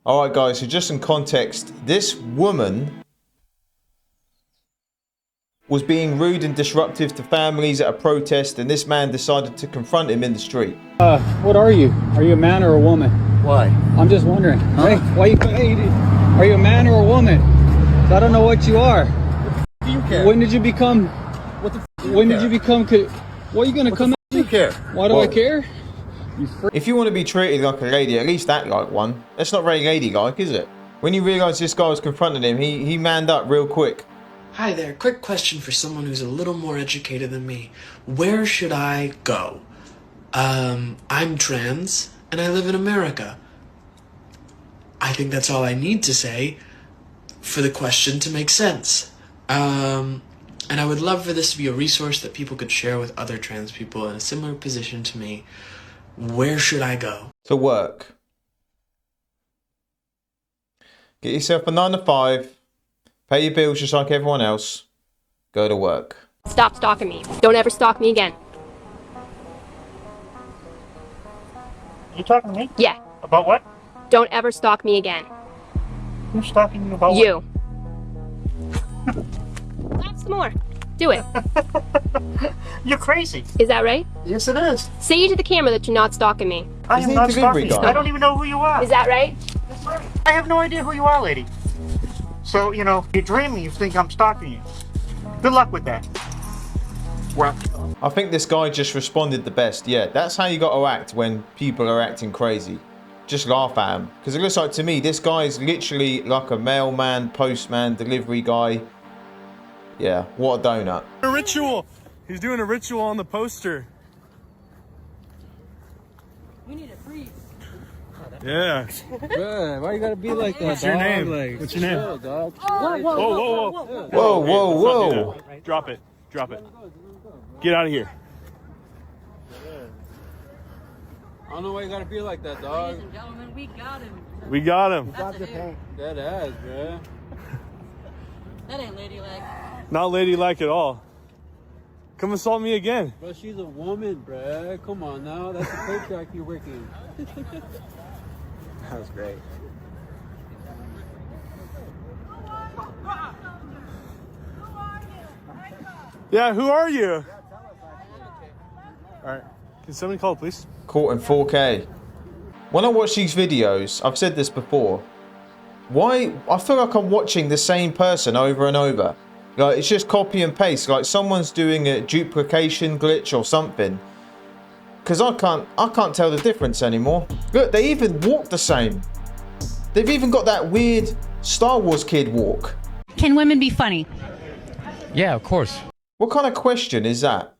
Alright guys, so just in context, this woman was being rude and disruptive to families at a protest, and this man decided to confront him in the street. What are you? Are you a man or a woman? Why? I'm just wondering. Huh? Hey, why you? Are you a man or a woman? I don't know what you are. Do you care? When did you become? What the f do you When care? did you become? Why are you gonna come? Do you care? Why do I care? If you want to be treated like a lady, at least act like one. That's not very ladylike, is it? When you realise this guy was confronting him, he manned up real quick. Hi there, quick question for someone who's a little more educated than me. Where should I go? I'm trans, and I live in America. I think that's all I need to say for the question to make sense. And I would love for this to be a resource that people could share with other trans people in a similar position to me. Where should I go? To work. Get yourself a 9 to 5. Pay your bills just like everyone else. Go to work. Stop stalking me. Don't ever stalk me again. You talking to me? Yeah. About what? Don't ever stalk me again. Who's talking about You. Laugh some more. Do it. what? You're crazy. Is that right? Yes, it is. Say to the camera that you're not stalking me. I Isn't am he not delivery stalking you. guy? I don't even know who you are. Is that right? I have no idea who you are, lady. So, you know, you're dreaming, you think I'm stalking you. Good luck with that. Well, I think this guy just responded the best. Yeah, that's how you got to act when people are acting crazy. Just laugh at him. Because it looks like to me, this guy is literally like a mailman, postman, delivery guy. Yeah, what a donut. A ritual. He's doing a ritual on the poster. We need to freeze. Yeah. Bruh, why you gotta be like that? What's your dog? name? Like, What's your name? chill, dog. Whoa, whoa, whoa. Whoa, whoa, Let's not do whoa. that. Drop it. Drop it. Get out of here. I don't know why you gotta be like that, dog. Ladies and gentlemen, we got him. We got him. That's a dude. That ass, bruh. That ain't ladylike. Not ladylike at all. Come assault me again. Bro, she's a woman, bruh. Come on now. That's the patriarchy you're working. That was great. Yeah, who are you? Alright. Can somebody call the police? Caught in 4K. When I watch these videos, I've said this before. Why? I feel like I'm watching the same person over and over. Like, it's just copy and paste. Like someone's doing a duplication glitch or something. Because I can't tell the difference anymore. Look, they even walk the same. They've even got that weird Star Wars kid walk. Can women be funny? Yeah, of course. What kind of question is that?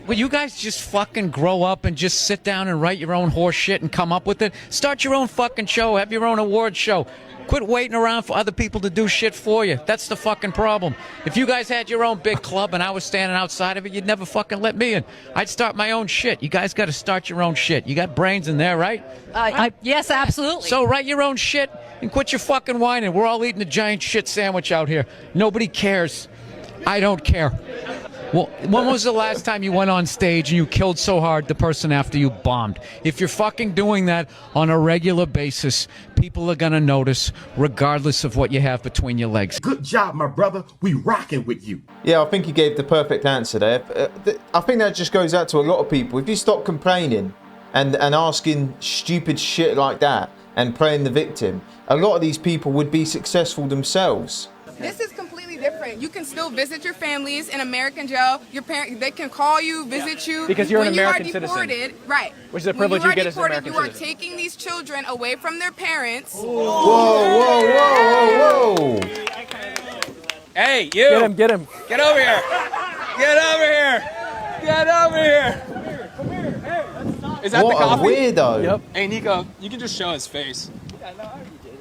Will you guys just fucking grow up and just sit down and write your own horse shit and come up with it? Start your own fucking show. Have your own award show. Quit waiting around for other people to do shit for you. That's the fucking problem. If you guys had your own big club and I was standing outside of it, you'd never fucking let me in. I'd start my own shit. You guys got to start your own shit. You got brains in there, right? Yes, absolutely. So write your own shit and quit your fucking whining. We're all eating a giant shit sandwich out here. Nobody cares. I don't care. Well, when was the last time you went on stage and you killed so hard the person after you bombed? If you're fucking doing that on a regular basis, people are gonna notice regardless of what you have between your legs. Good job, my brother. We rocking with you. Yeah, I think he gave the perfect answer there. I think that just goes out to a lot of people. If you stop complaining and asking stupid shit like that and playing the victim, a lot of these people would be successful themselves. This is completely different. You can still visit your families in American jail. Your parents, they can call you, visit you. Because you're an when American you are deported, citizen. right? Which is a privilege you get as an deported, American you are citizen. taking these children away from their parents. Whoa, whoa, whoa, whoa, whoa. Hey, you! Get him, get him. Get over here! Get over here! Get over here! Come here, hey! Is that What the coffee? a weirdo. Yep. Hey, Nico, you can just show his face.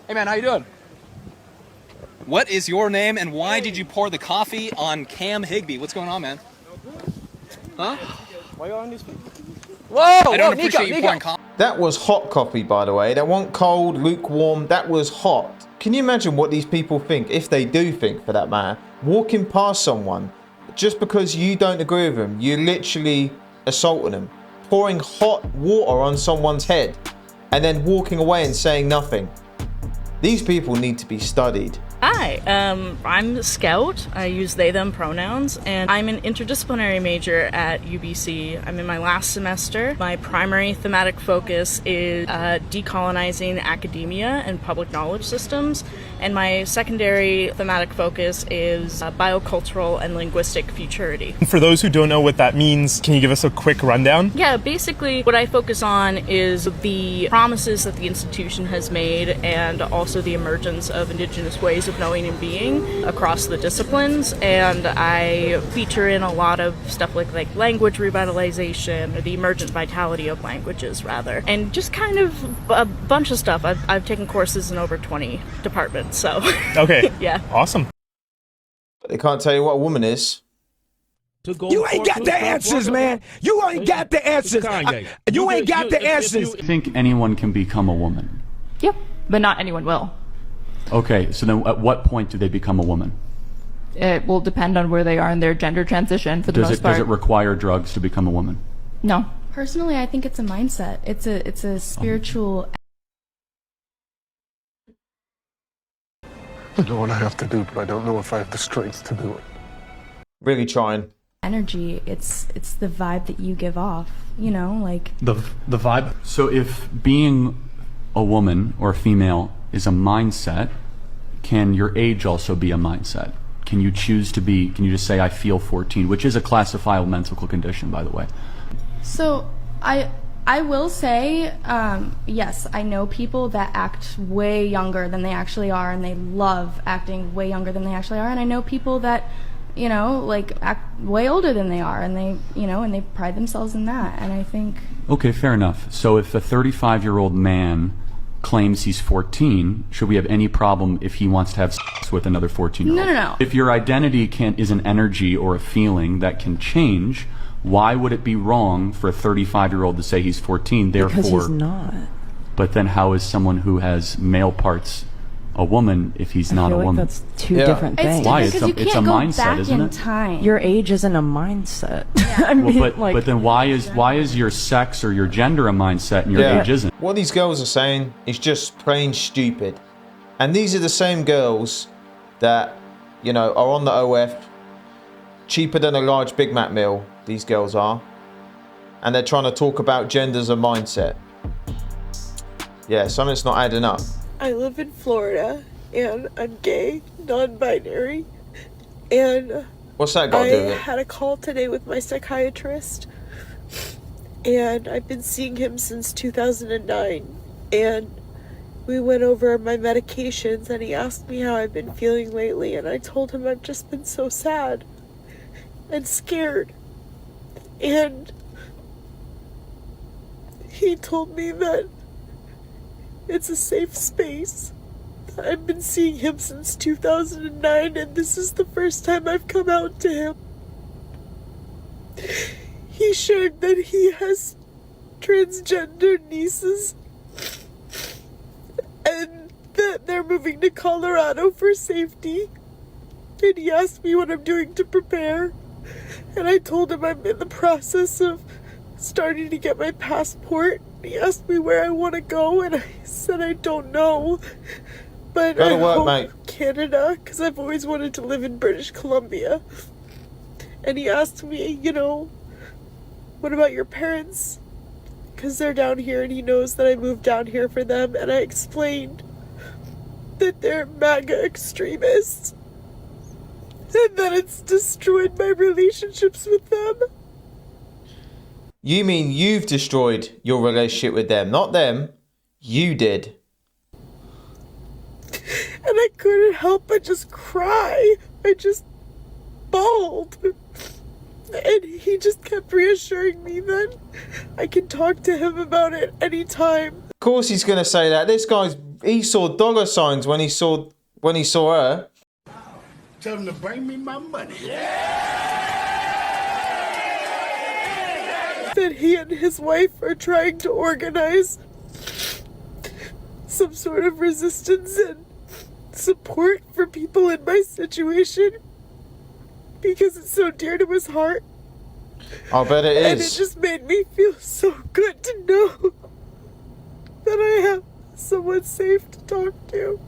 Hey, man, how you doing? What is your name and why did you pour the coffee on Cam Higbee? What's going on, man? Huh? Why are you on these people? Whoa! I don't appreciate you pouring coffee. That was hot coffee, by the way. That wasn't cold, lukewarm. That was hot. Can you imagine what these people think, if they do think for that matter, walking past someone just because you don't agree with them, you're literally assaulting them, pouring hot water on someone's head. and then walking away and saying nothing. These people need to be studied. Hi, I'm Scout. I use they, them pronouns, and I'm an interdisciplinary major at UBC. I'm in my last semester. My primary thematic focus is decolonizing academia and public knowledge systems, and my secondary thematic focus is biocultural and linguistic futurity. For those who don't know what that means, can you give us a quick rundown? Yeah, basically what I focus on is the promises that the institution has made and also the emergence of indigenous ways of knowing and being across the disciplines, and I feature in a lot of stuff like language revitalization, or the emergent vitality of languages rather, and just kind of a bunch of stuff. I've taken courses in over 20 departments, so Okay. yeah. Awesome. But they can't tell you what a woman is. You ain't got the answers, man. You ain't got the answers. You ain't got the answers. I think anyone can become a woman. Yep, but not anyone will. Okay, so then at what point do they become a woman? It will depend on where they are in their gender transition for the most part. Does it require drugs to become a woman? No. Personally, I think it's a mindset. It's a spiritual. I know what I have to do, but I don't know if I have the strength to do it. Really trying. Energy. It's the vibe that you give off. You know, like The vibe? So if being a woman or a female is a mindset, can your age also be a mindset? Can you choose to be, can you just say I feel 14, which is a classifiable mental condition, by the way? So I will say, yes, I know people that act way younger than they actually are, and they love acting way younger than they actually are, and I know people that, you know, like act way older than they are, and they, you know, and they pride themselves in that, and I think... Okay, fair enough. So if a 35-year-old man claims he's 14, should we have any problem if he wants to have sex with another 14-year-old? No. If your identity is an energy or a feeling that can change, why would it be wrong for a 35-year-old to say he's 14? Therefore, because he's not. But then how is someone who has male parts a woman if he's not a woman? That's two different things. Why? It's a mindset, isn't it? Time. Your age isn't a mindset. I mean, but then why is your sex or your gender a mindset and your age isn't? What these girls are saying is just plain stupid. And these are the same girls that, you know, are on the OF, cheaper than a large Big Mac meal, these girls are. And they're trying to talk about gender as a mindset. Yeah, something's not adding up. I live in Florida, and I'm gay, non-binary, and what's that got to do with I it? had a call today with my psychiatrist, and I've been seeing him since 2009, and we went over my medications, and he asked me how I've been feeling lately, and I told him I've just been so sad and scared, and he told me that it's a safe space. I've been seeing him since 2009, and this is the first time I've come out to him. He shared that he has transgender nieces, and that they're moving to Colorado for safety. And he asked me what I'm doing to prepare, and I told him I'm in the process of starting to get my passport. He asked me where I want to go, and I said I don't know, but I hope Canada, because I've always wanted to live in British Columbia. And he asked me, you know, what about your parents? Because they're down here, and he knows that I moved down here for them, and I explained that they're MAGA extremists, and that it's destroyed my relationships with them. You mean you've destroyed your relationship with them, not them. You did. And I couldn't help but just cry. I just bawled. And he just kept reassuring me that I can talk to him about it anytime. Of course he's going to say that. This guy's, he saw dollar signs when he saw her. Tell him to bring me my money. That he and his wife are trying to organize some sort of resistance and support for people in my situation because it's so dear to his heart. I'll bet it is. And it just made me feel so good to know that I have someone safe to talk to.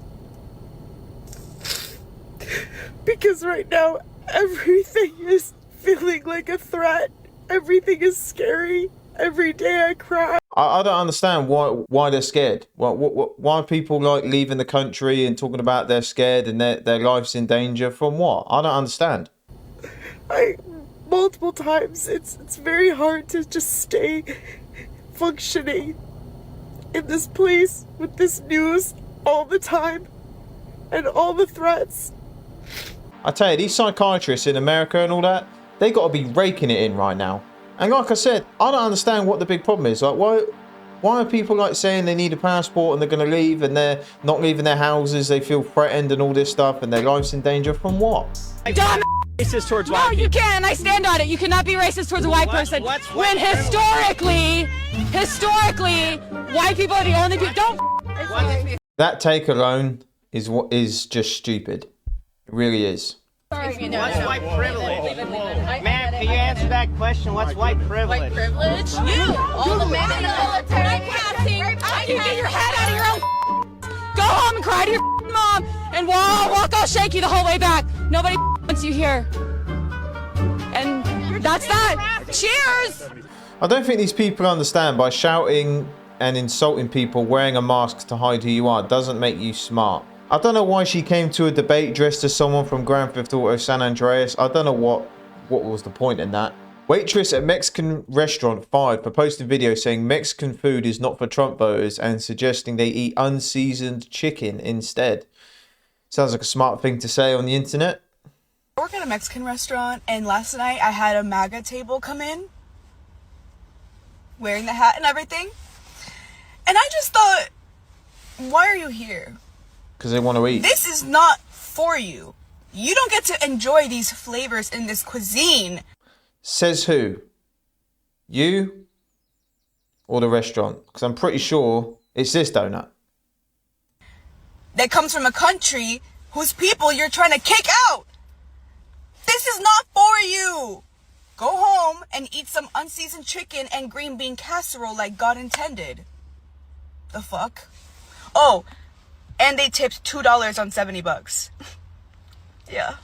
Because right now, everything is feeling like a threat. Everything is scary. Every day I cry. I don't understand why they're scared. Why are people like leaving the country and talking about they're scared and their life's in danger from what? I don't understand. Multiple times, it's very hard to just stay functioning in this place with this news all the time and all the threats. I tell you, these psychiatrists in America and all that, they got to be raking it in right now. And like I said, I don't understand what the big problem is. Like, why are people like saying they need a passport and they're going to leave and they're not leaving their houses, they feel threatened and all this stuff and their life's in danger from what? Dumb racist towards white people. No, you can. I stand on it. You cannot be racist towards a white person. When historically, white people are the only people. Don't. That take alone is just stupid. It really is. What's white privilege? Ma'am, can you answer that question? What's white privilege? White privilege? You! All the men in the military. I can get your head out of your own. Go home and cry to your mom and walk all shaky the whole way back. Nobody wants you here. And that's that. Cheers! I don't think these people understand by shouting and insulting people wearing a mask to hide who you are doesn't make you smart. I don't know why she came to a debate dressed as someone from Grand Theft Auto San Andreas. I don't know what was the point in that. Waitress at Mexican restaurant fired for posting video saying Mexican food is not for Trump voters and suggesting they eat unseasoned chicken instead. Sounds like a smart thing to say on the internet. I work at a Mexican restaurant, and last night I had a MAGA table come in, wearing the hat and everything. And I just thought, why are you here? Because they want to eat. This is not for you. You don't get to enjoy these flavors in this cuisine. Says who? You or the restaurant? Because I'm pretty sure it's this donut. That comes from a country whose people you're trying to kick out. This is not for you. Go home and eat some unseasoned chicken and green bean casserole like God intended. The fuck? Oh, and they tipped $2 on $70. Yeah.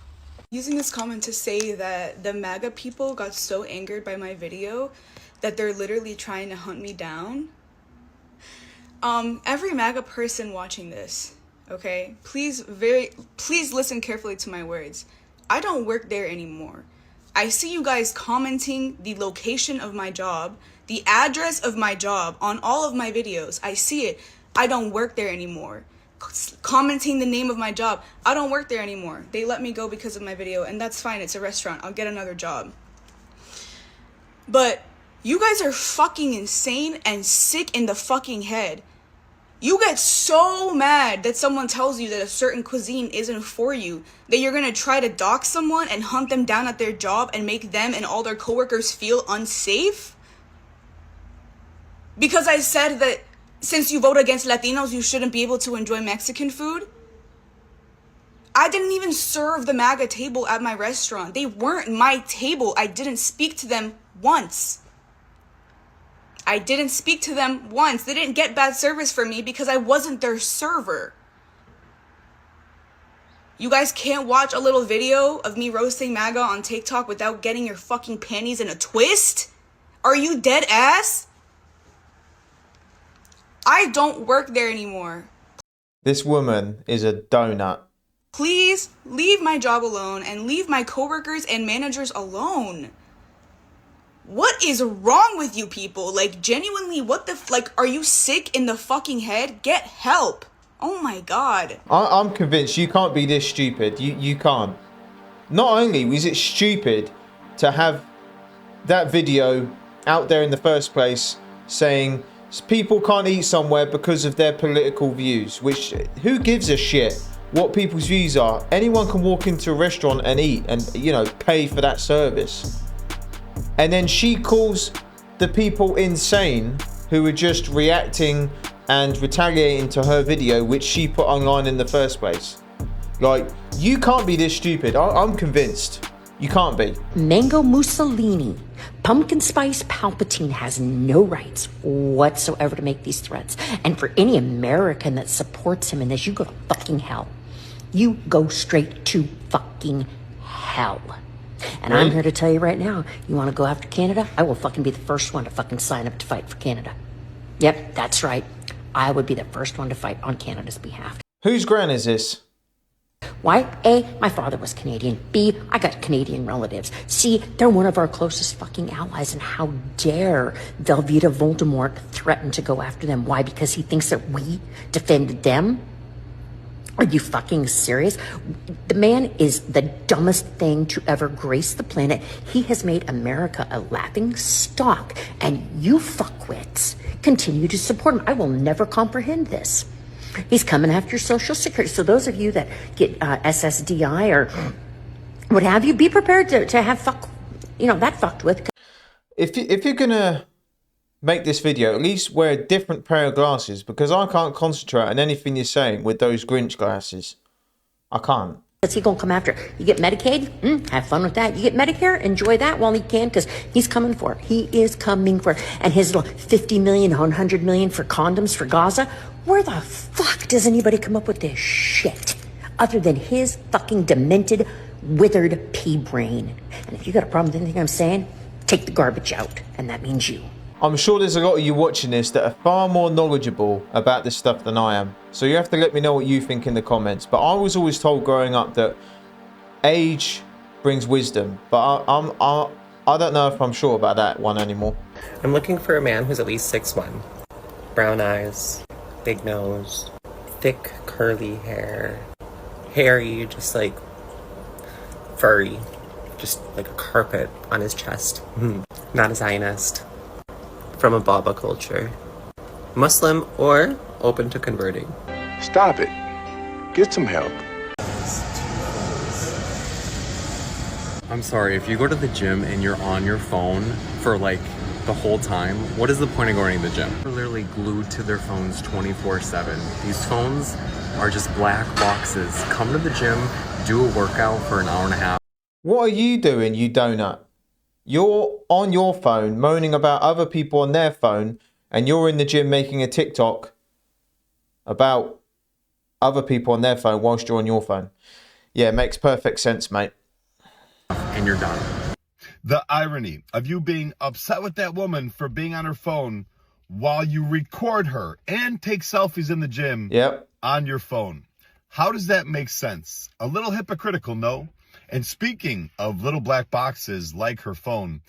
Using this comment to say that the MAGA people got so angered by my video that they're literally trying to hunt me down. Every MAGA person watching this, okay, please listen carefully to my words. I don't work there anymore. I see you guys commenting the location of my job, the address of my job on all of my videos. I see it. I don't work there anymore. Commenting the name of my job. I don't work there anymore. They let me go because of my video, and that's fine. It's a restaurant. I'll get another job. But you guys are fucking insane and sick in the fucking head. You get so mad that someone tells you that a certain cuisine isn't for you, that you're gonna try to dox someone and hunt them down at their job and make them and all their coworkers feel unsafe? Because I said that since you vote against Latinos, you shouldn't be able to enjoy Mexican food? I didn't even serve the MAGA table at my restaurant. They weren't my table. I didn't speak to them once. I didn't speak to them once. They didn't get bad service from me because I wasn't their server. You guys can't watch a little video of me roasting MAGA on TikTok without getting your fucking panties in a twist? Are you dead ass? I don't work there anymore. This woman is a donut. Please leave my job alone and leave my coworkers and managers alone. What is wrong with you people? Like, genuinely, what the like, are you sick in the fucking head? Get help. Oh my god. I'm convinced you can't be this stupid. You can't. Not only was it stupid to have that video out there in the first place saying people can't eat somewhere because of their political views, which, who gives a shit what people's views are? Anyone can walk into a restaurant and eat and, you know, pay for that service. And then she calls the people insane who are just reacting and retaliating to her video, which she put online in the first place. Like, you can't be this stupid. I'm convinced. You can't be. Mango Mussolini, Pumpkin Spice Palpatine has no rights whatsoever to make these threats. And for any American that supports him in this, you go to fucking hell. You go straight to fucking hell. And I'm here to tell you right now, you want to go after Canada? I will fucking be the first one to fucking sign up to fight for Canada. Yep, that's right. I would be the first one to fight on Canada's behalf. Whose gran is this? Why? A, my father was Canadian. B, I got Canadian relatives. C, they're one of our closest fucking allies, and how dare Velveeta Voldemort threaten to go after them? Why? Because he thinks that we defended them? Are you fucking serious? The man is the dumbest thing to ever grace the planet. He has made America a laughing stock, and you fuckwits continue to support him. I will never comprehend this. He's coming after your Social Security. So those of you that get SSDI or what have you, be prepared to have that fucked with. If you're gonna make this video, at least wear a different pair of glasses, because I can't concentrate on anything you're saying with those Grinch glasses. I can't. What's he gonna come after? You get Medicaid? Have fun with that. You get Medicare? Enjoy that while he can, because he's coming for it. He is coming for it. And his little 50 million, 100 million for condoms for Gaza. Where the fuck does anybody come up with this shit? Other than his fucking demented, withered pea brain. And if you got a problem with anything I'm saying, take the garbage out. And that means you. I'm sure there's a lot of you watching this that are far more knowledgeable about this stuff than I am. So you have to let me know what you think in the comments. But I was always told growing up that age brings wisdom. But I don't know if I'm sure about that one anymore. I'm looking for a man who's at least 6'1". Brown eyes, big nose, thick curly hair. Hairy, just like furry. Just like a carpet on his chest. Not a Zionist. From a Baba culture. Muslim or open to converting. Stop it. Get some help. I'm sorry, if you go to the gym and you're on your phone for like the whole time, what is the point of going to the gym? They're literally glued to their phones 24/7. These phones are just black boxes. Come to the gym, do a workout for an hour and a half. What are you doing, you donut? You're on your phone moaning about other people on their phone, and you're in the gym making a TikTok about other people on their phone whilst you're on your phone. Yeah, it makes perfect sense, mate. And you're done. The irony of you being upset with that woman for being on her phone while you record her and take selfies in the gym on your phone. How does that make sense? A little hypocritical, no? And speaking of little black boxes like her phone,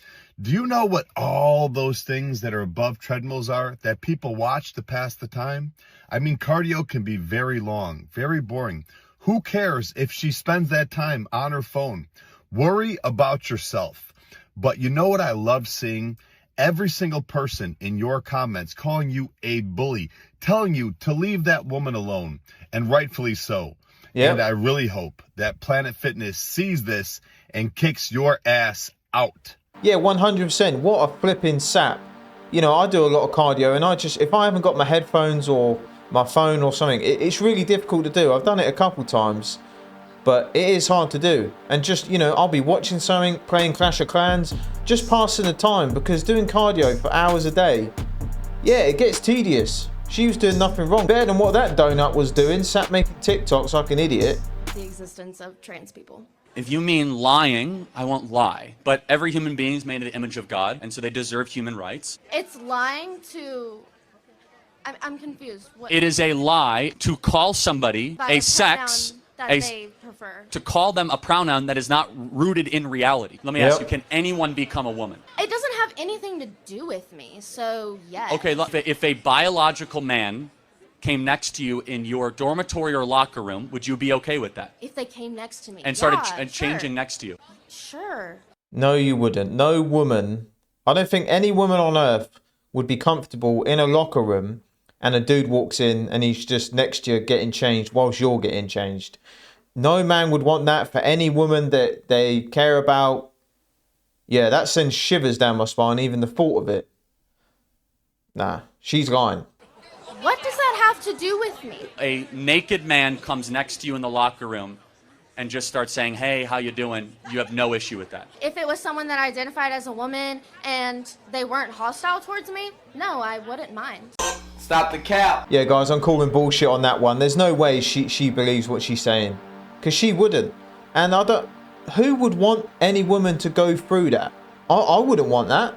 do you know what all those things that are above treadmills are that people watch to pass the time? I mean, cardio can be very long, very boring. Who cares if she spends that time on her phone? Worry about yourself. But you know what I love seeing? Every single person in your comments calling you a bully, telling you to leave that woman alone, and rightfully so. And I really hope that Planet Fitness sees this and kicks your ass out. Yeah, 100%. What a flipping sap. You know, I do a lot of cardio, and if I haven't got my headphones or my phone or something, it's really difficult to do. I've done it a couple times, but it is hard to do. And just, you know, I'll be watching something, playing Clash of Clans, just passing the time, because doing cardio for hours a day, yeah, it gets tedious. She was doing nothing wrong. Better than what that donut was doing, sat making TikToks like an idiot. The existence of trans people. If you mean lying, I won't lie. But every human being is made in the image of God, and so they deserve human rights. It's lying to... I'm confused. What... It is a lie to call somebody a sex... they prefer. To call them a pronoun that is not rooted in reality. Let me ask you, can anyone become a woman? It doesn't have anything to do with me, so yes. Okay, look, if a biological man came next to you in your dormitory or locker room, would you be okay with that? If they came next to me, and started changing next to you? Sure. No, you wouldn't. No woman. I don't think any woman on earth would be comfortable in a locker room and a dude walks in and he's just next to you getting changed whilst you're getting changed. No man would want that for any woman that they care about. Yeah, that sends shivers down my spine, even the thought of it. Nah, she's lying. What does that have to do with me? A naked man comes next to you in the locker room and just start saying, hey, how you doing? You have no issue with that. If it was someone that identified as a woman and they weren't hostile towards me, no, I wouldn't mind. Stop the cap. Yeah, guys, I'm calling bullshit on that one. There's no way she believes what she's saying, because she wouldn't. And I don't. Who would want any woman to go through that? I wouldn't want that.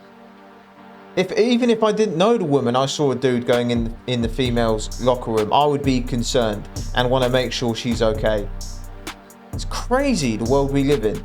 Even if I didn't know the woman, I saw a dude going in the female's locker room, I would be concerned and want to make sure she's okay. It's crazy the world we live in.